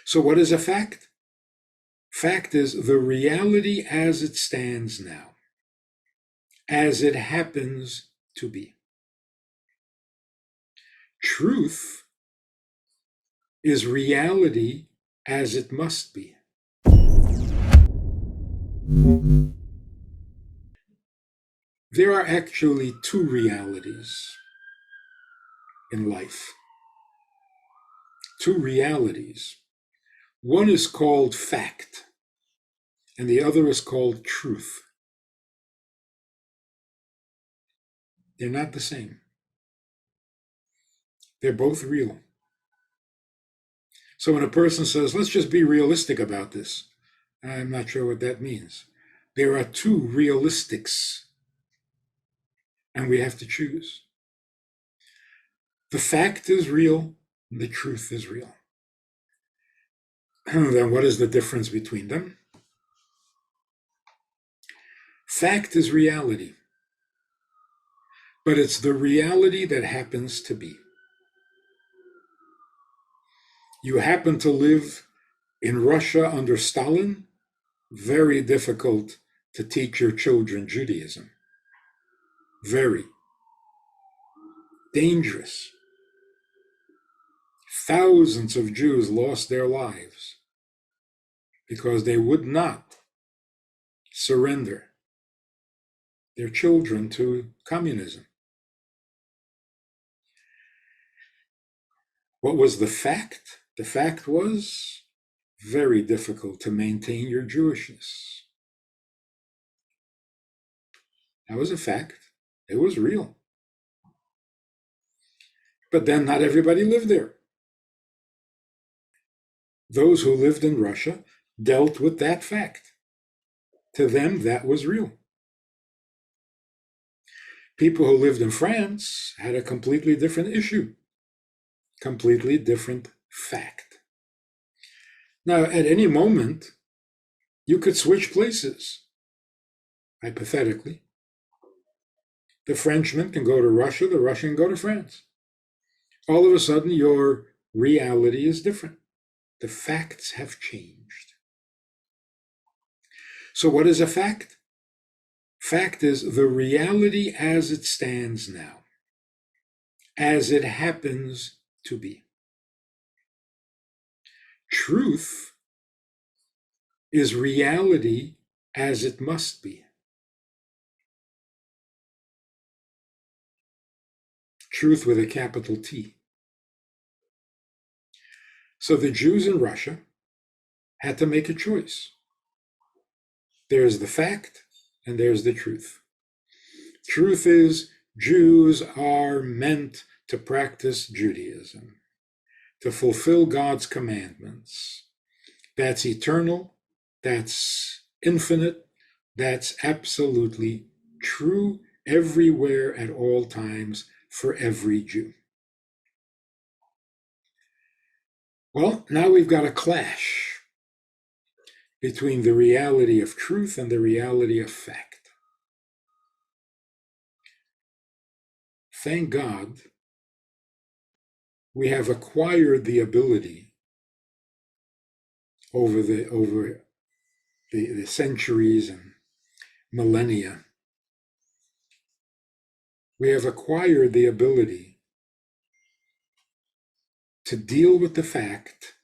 So what is a fact? Fact is the reality as it stands now, as it happens to be. Truth is reality as it must be. There are actually two realities in life. Two realities. One is called fact, and the other is called truth. They're not the same. They're both real. So when a person says, let's just be realistic about this, I'm not sure what that means. There are two realistics, and we have to choose. The fact is real, the truth is real. Then what is the difference between them? Fact is reality, but it's the reality that happens to be. You happen to live in Russia under Stalin, very difficult to teach your children Judaism. Very dangerous. Thousands of Jews lost their lives because they would not surrender their children to communism. What was the fact? The fact was very difficult to maintain your Jewishness. That was a fact. It was real. But then not everybody lived there. Those who lived in Russia dealt with that fact. To them, that was real. People who lived in France had a completely different issue, completely different fact. Now, at any moment, you could switch places, hypothetically. The Frenchman can go to Russia, the Russian can go to France. All of a sudden, your reality is different. The facts have changed. So what is a fact? Fact is the reality as it stands now, as it happens to be. Truth is reality as it must be. Truth with a capital T. So the Jews in Russia had to make a choice. There's the fact and there's the truth. Truth is Jews are meant to practice Judaism, to fulfill God's commandments. That's eternal, that's infinite, that's absolutely true everywhere at all times for every Jew. Well, now we've got a clash between the reality of truth and the reality of fact. Thank God we have acquired the ability over the centuries and millennia. We have acquired the ability to deal with the fact,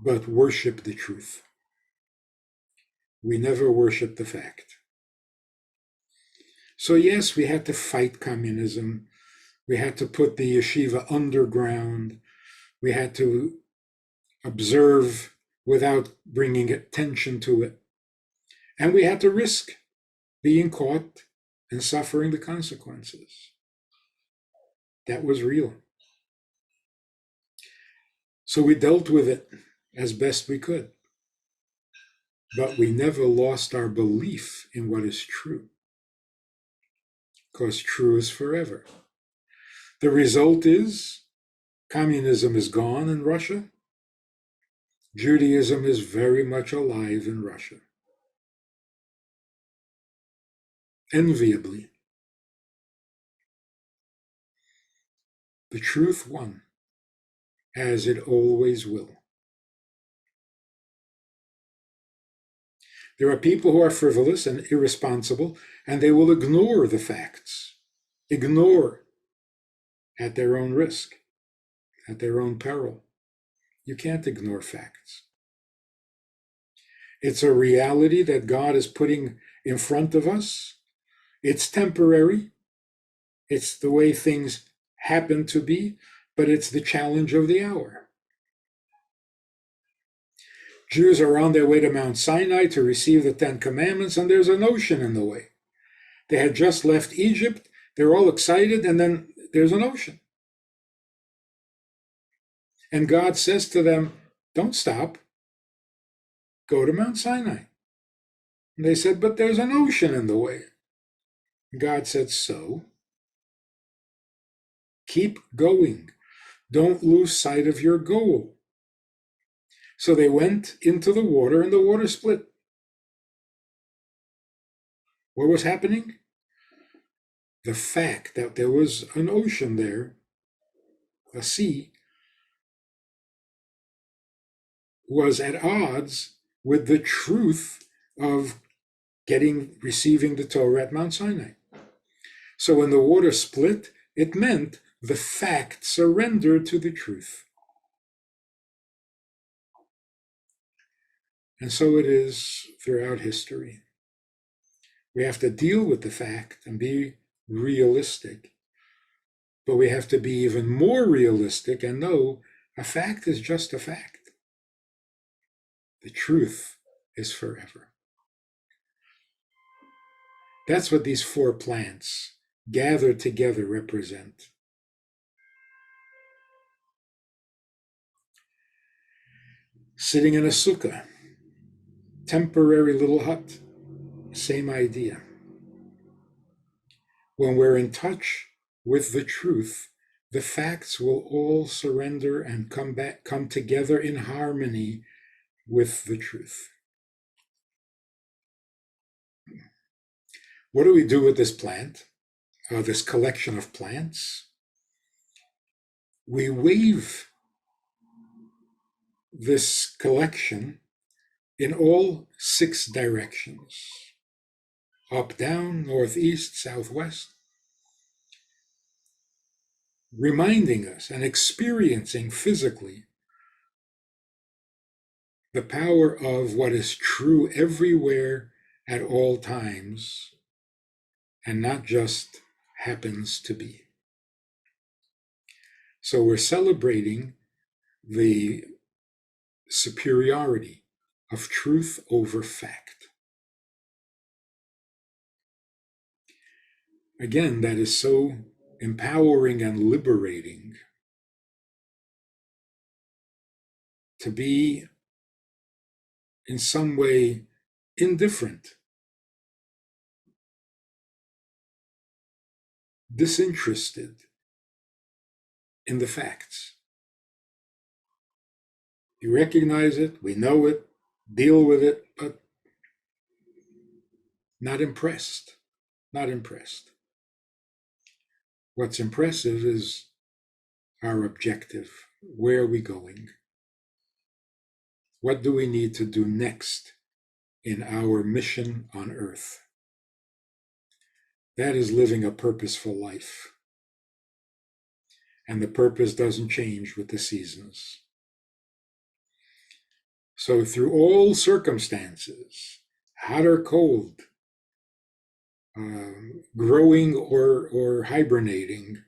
but worship the truth. We never worship the fact. So yes, we had to fight communism. We had to put the yeshiva underground. We had to observe without bringing attention to it. And we had to risk being caught and suffering the consequences. That was real. So we dealt with it as best we could. But we never lost our belief in what is true, because true is forever. The result is communism is gone in Russia. Judaism is very much alive in Russia. Enviably. The truth won, as it always will. There are people who are frivolous and irresponsible, and they will ignore the facts, ignore at their own risk, at their own peril. You can't ignore facts. It's a reality that God is putting in front of us. It's temporary. It's the way things happen to be, but it's the challenge of the hour. Jews are on their way to Mount Sinai to receive the Ten Commandments, and there's an ocean in the way. They had just left Egypt. They're all excited, and then there's an ocean. And God says to them, don't stop. Go to Mount Sinai. And they said, but there's an ocean in the way. God said, so keep going. Don't lose sight of your goal. So they went into the water, and the water split. What was happening? The fact that there was an ocean there, a sea, was at odds with the truth of receiving the Torah at Mount Sinai. So when the water split, it meant the fact surrendered to the truth. And so it is throughout history. We have to deal with the fact and be realistic, but we have to be even more realistic and know a fact is just a fact. The truth is forever. That's what these 4 plants gathered together represent. Sitting in a sukkah, temporary little hut, same idea. When we're in touch with the truth, the facts will all surrender and come together in harmony with the truth. What do we do with this plant, this collection of plants? We wave this collection in all 6 directions, up, down, north, east, southwest, reminding us and experiencing physically the power of what is true everywhere at all times and not just happens to be. So we're celebrating the superiority of truth over fact. Again, that is so empowering and liberating to be in some way indifferent, disinterested in the facts. You recognize it, we know it, deal with it, but not impressed, not impressed. What's impressive is our objective. Where are we going? What do we need to do next in our mission on earth? That is living a purposeful life. And the purpose doesn't change with the seasons. So through all circumstances, hot or cold, growing or hibernating,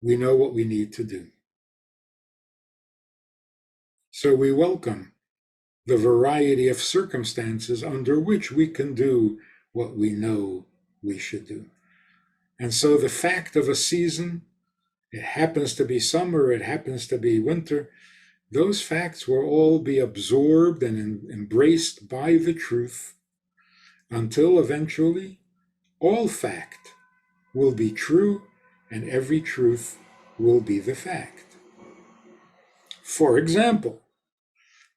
we know what we need to do. So we welcome the variety of circumstances under which we can do what we know we should do. And so the fact of a season, it happens to be summer, it happens to be winter, those facts will all be absorbed and embraced by the truth until eventually all fact will be true and every truth will be the fact. For example,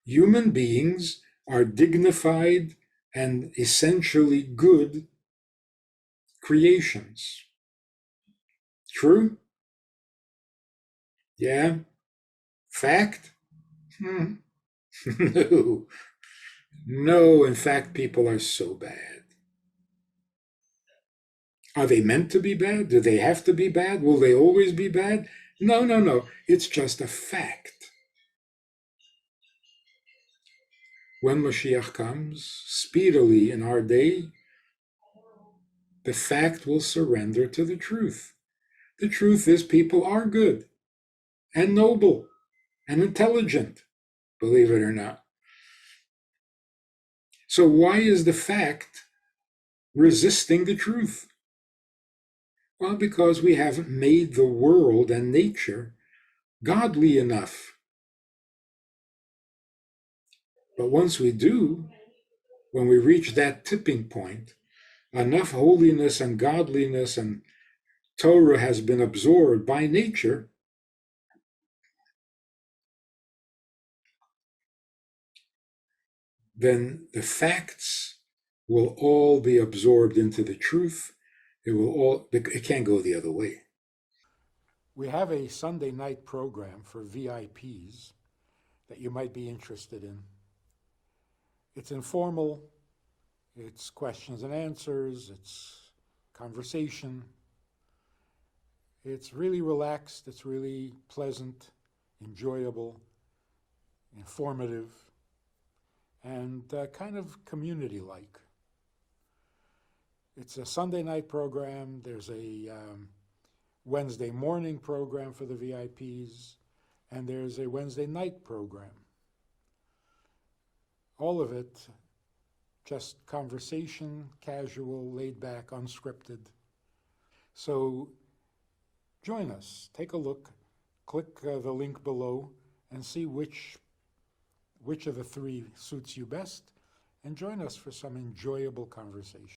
human beings are dignified and essentially good creations. True? Yeah. Fact? No. No, in fact, people are so bad. Are they meant to be bad? Do they have to be bad? Will they always be bad? No, no, no. It's just a fact. When Mashiach comes, speedily in our day, the fact will surrender to the truth. The truth is, people are good and noble and intelligent, believe it or not. So, why is the fact resisting the truth? Well, because we haven't made the world and nature godly enough. But once we do, when we reach that tipping point, enough holiness and godliness and Torah has been absorbed by nature, then the facts will all be absorbed into the truth. It can't go the other way. We have a Sunday night program for VIPs that you might be interested in. It's informal, it's questions and answers, it's conversation. It's really relaxed, it's really pleasant, enjoyable, informative, and kind of community like. It's a Sunday night program, there's a Wednesday morning program for the VIPs, and there's a Wednesday night program. All of it just conversation, casual, laid back, unscripted. So join us, take a look, click the link below, and see which of the three suits you best, and join us for some enjoyable conversation.